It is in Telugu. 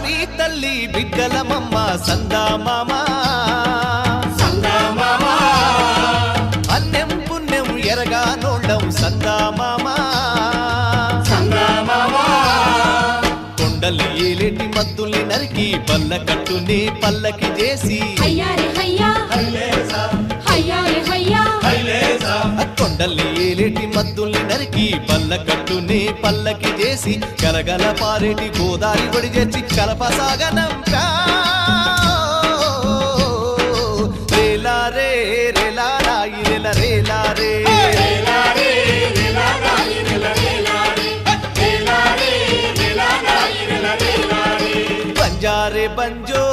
ధరణి తల్లి బిడ్డలమమ్మ సందామామ అన్నెం పుణ్యం ఎరగానోళ్ళం సందామామ కొండలు ఏలేటి మద్దుల్ని నరికి పల్ల కట్టుని పల్లకి చేసి కొండల్ని ఏలేటి మద్దుల్ని నరికి పల్ల కట్టుని పల్లకి చేసి కలగల పారేటి గోదారి ఒడి చేసి కలపసాగనంపా రేలా రే రేలా రాయి రేల రేలా రే బంజారే బంజో